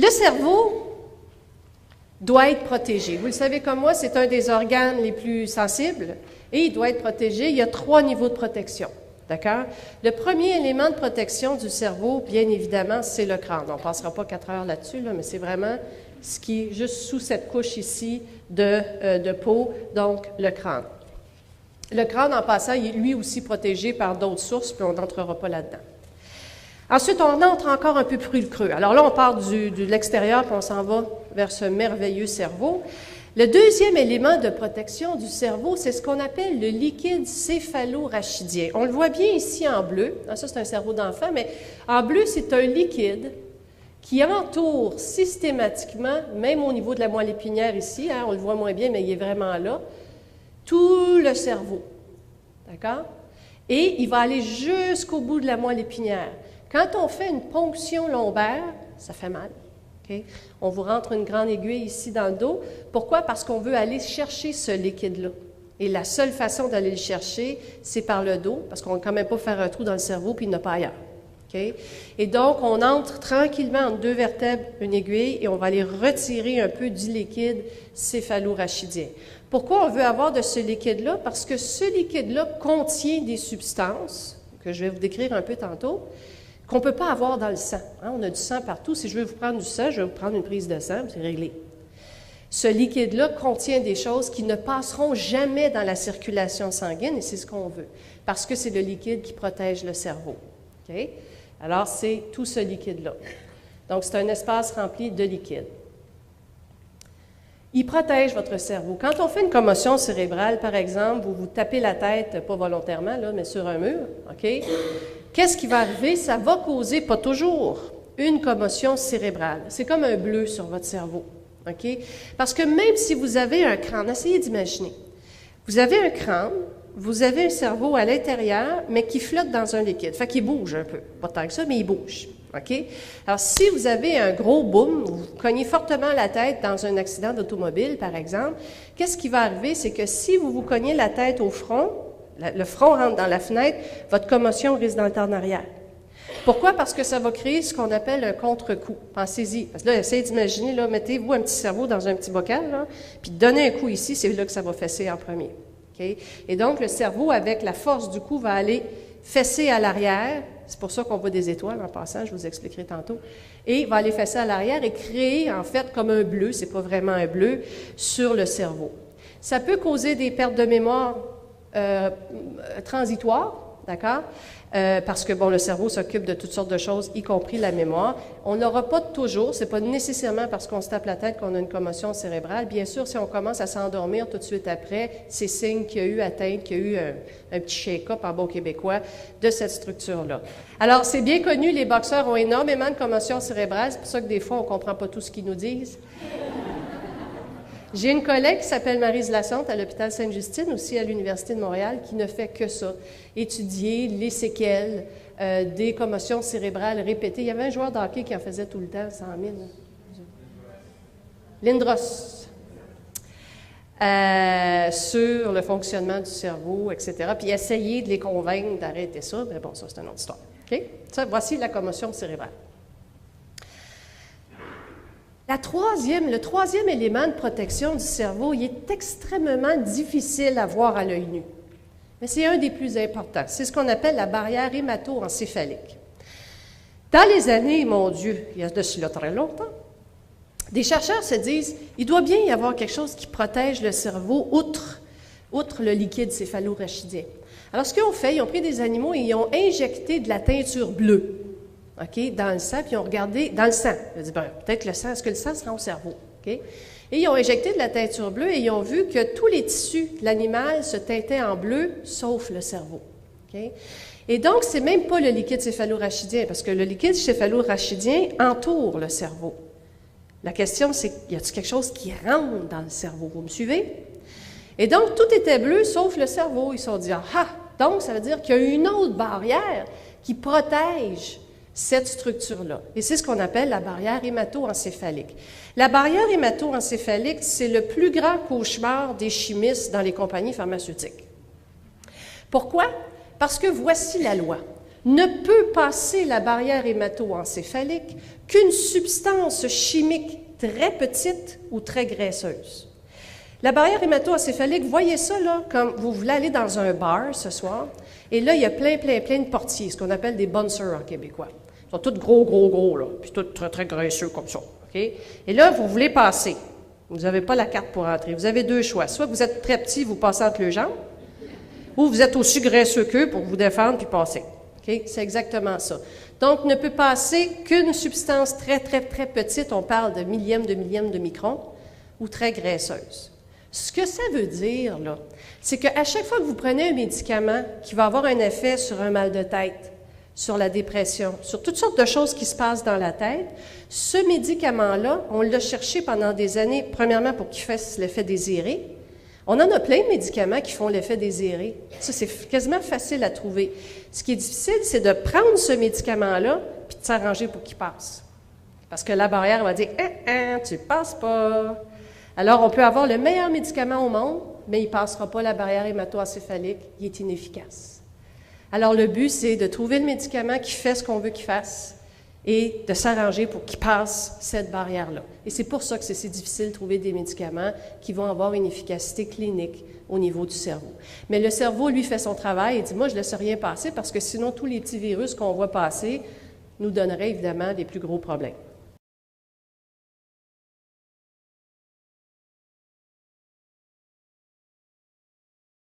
Le cerveau doit être protégé. Vous le savez comme moi, c'est un des organes les plus sensibles et il doit être protégé. Il y a 3 niveaux de protection. D'accord? Le premier élément de protection du cerveau, bien évidemment, c'est le crâne. On ne passera pas 4 heures là-dessus, mais c'est vraiment ce qui est juste sous cette couche ici de peau, donc le crâne. Le crâne, en passant, il est lui aussi protégé par d'autres sources, puis on n'entrera pas là-dedans. Ensuite, on entre encore un peu plus creux. Alors là, on part de l'extérieur, puis on s'en va vers ce merveilleux cerveau. Le deuxième élément de protection du cerveau, c'est ce qu'on appelle le liquide céphalorachidien. On le voit bien ici en bleu. Ça, c'est un cerveau d'enfant, mais en bleu, c'est un liquide qui entoure systématiquement, même au niveau de la moelle épinière ici, on le voit moins bien, mais il est vraiment là, tout le cerveau. D'accord? Et il va aller jusqu'au bout de la moelle épinière. Quand on fait une ponction lombaire, ça fait mal. Okay? On vous rentre une grande aiguille ici dans le dos. Pourquoi? Parce qu'on veut aller chercher ce liquide-là. Et la seule façon d'aller le chercher, c'est par le dos, parce qu'on ne va quand même pas faire un trou dans le cerveau puis il n'y en a pas ailleurs. Okay? Et donc, on entre tranquillement entre 2 vertèbres, une aiguille, et on va aller retirer un peu du liquide céphalorachidien. Pourquoi on veut avoir de ce liquide-là? Parce que ce liquide-là contient des substances, que je vais vous décrire un peu tantôt, qu'on ne peut pas avoir dans le sang. On a du sang partout. Si je veux vous prendre du sang, je vais vous prendre une prise de sang, c'est réglé. Ce liquide-là contient des choses qui ne passeront jamais dans la circulation sanguine, et c'est ce qu'on veut, parce que c'est le liquide qui protège le cerveau. Okay? Alors, c'est tout ce liquide-là. Donc, c'est un espace rempli de liquide. Il protège votre cerveau. Quand on fait une commotion cérébrale, par exemple, vous vous tapez la tête, pas volontairement, là, mais sur un mur, OK? Qu'est-ce qui va arriver? Ça va causer, pas toujours, une commotion cérébrale. C'est comme un bleu sur votre cerveau, OK? Parce que même si vous avez un crâne, essayez d'imaginer, vous avez un crâne, vous avez un cerveau à l'intérieur, mais qui flotte dans un liquide. Fait qu'il bouge un peu. Pas tant que ça, mais il bouge. OK? Alors, si vous avez un gros boom, vous cognez fortement la tête dans un accident d'automobile, par exemple, qu'est-ce qui va arriver? C'est que si vous vous cognez la tête au front, le front rentre dans la fenêtre, votre commotion risque d'entrer en arrière. Pourquoi? Parce que ça va créer ce qu'on appelle un contre-coup. Pensez-y. Parce que là, essayez d'imaginer, là, mettez-vous un petit cerveau dans un petit bocal, là, puis donnez un coup ici, c'est là que ça va fesser en premier. Okay? Et donc, le cerveau, avec la force du coup, va aller fesser à l'arrière. C'est pour ça qu'on voit des étoiles en passant, je vous expliquerai tantôt. Et il va aller fesser à l'arrière et créer, en fait, comme un bleu, c'est pas vraiment un bleu, sur le cerveau. Ça peut causer des pertes de mémoire transitoires, d'accord? Parce que, bon, le cerveau s'occupe de toutes sortes de choses, y compris la mémoire. On n'aura pas toujours, c'est pas nécessairement parce qu'on se tape la tête qu'on a une commotion cérébrale. Bien sûr, si on commence à s'endormir tout de suite après, c'est signe qu'il y a eu atteinte, qu'il y a eu un petit shake-up en bon québécois de cette structure-là. Alors, c'est bien connu, les boxeurs ont énormément de commotions cérébrales, c'est pour ça que des fois, on ne comprend pas tout ce qu'ils nous disent. J'ai une collègue qui s'appelle Maryse Lassonde à l'hôpital Sainte-Justine, aussi à l'Université de Montréal, qui ne fait que ça, étudier les séquelles des commotions cérébrales répétées. Il y avait un joueur de hockey qui en faisait tout le temps, 100 000. Lindros. Sur le fonctionnement du cerveau, etc. Puis essayer de les convaincre d'arrêter ça, mais bon, ça, c'est une autre histoire. OK? Ça, voici la commotion cérébrale. Le troisième élément de protection du cerveau, il est extrêmement difficile à voir à l'œil nu. Mais c'est un des plus importants. C'est ce qu'on appelle la barrière hémato-encéphalique. Dans les années, mon Dieu, il y a de cela très longtemps, des chercheurs se disent, il doit bien y avoir quelque chose qui protège le cerveau outre le liquide céphalorachidien. Alors, ce qu'ils ont fait, ils ont pris des animaux et ils ont injecté de la teinture bleue. OK, dans le sang, puis ils ont regardé, dans le sang. Ils ont dit, peut-être le sang, est-ce que le sang se rend au cerveau? OK? Et ils ont injecté de la teinture bleue et ils ont vu que tous les tissus de l'animal se teintaient en bleu, sauf le cerveau. OK? Et donc, c'est même pas le liquide céphalorachidien, parce que le liquide céphalorachidien entoure le cerveau. La question, c'est, y a-t-il quelque chose qui rentre dans le cerveau? Vous me suivez? Et donc, tout était bleu, sauf le cerveau. Ils se sont dit, donc, ça veut dire qu'il y a une autre barrière qui protège cette structure-là. Et c'est ce qu'on appelle la barrière hémato-encéphalique. La barrière hémato-encéphalique, c'est le plus grand cauchemar des chimistes dans les compagnies pharmaceutiques. Pourquoi? Parce que voici la loi. ne peut passer la barrière hémato-encéphalique qu'une substance chimique très petite ou très graisseuse. La barrière hémato-encéphalique, voyez ça là, comme vous voulez aller dans un bar ce soir, et là, il y a plein de portiers, ce qu'on appelle des bouncers en québécois. Ils sont tous gros, là, puis tous très graisseux comme ça. Okay? Et là, vous voulez passer. Vous n'avez pas la carte pour entrer. Vous avez deux choix. Soit vous êtes très petit, vous passez entre les jambes, ou vous êtes aussi graisseux qu'eux pour vous défendre puis passer. Okay? C'est exactement ça. Donc, ne peut passer qu'une substance très petite, on parle de millième de micron, ou très graisseuse. Ce que ça veut dire, là, c'est qu'à chaque fois que vous prenez un médicament qui va avoir un effet sur un mal de tête, sur la dépression, sur toutes sortes de choses qui se passent dans la tête, ce médicament-là, on l'a cherché pendant des années, premièrement pour qu'il fasse l'effet désiré. On en a plein de médicaments qui font l'effet désiré. Ça, c'est quasiment facile à trouver. Ce qui est difficile, c'est de prendre ce médicament-là puis de s'arranger pour qu'il passe. Parce que la barrière va dire « tu ne passes pas ». Alors, on peut avoir le meilleur médicament au monde, mais il ne passera pas la barrière hémato-encéphalique, il est inefficace. Alors, le but, c'est de trouver le médicament qui fait ce qu'on veut qu'il fasse et de s'arranger pour qu'il passe cette barrière-là. Et c'est pour ça que c'est si difficile de trouver des médicaments qui vont avoir une efficacité clinique au niveau du cerveau. Mais le cerveau, lui, fait son travail et dit « moi, je ne laisse rien passer parce que sinon, tous les petits virus qu'on voit passer nous donneraient évidemment des plus gros problèmes ».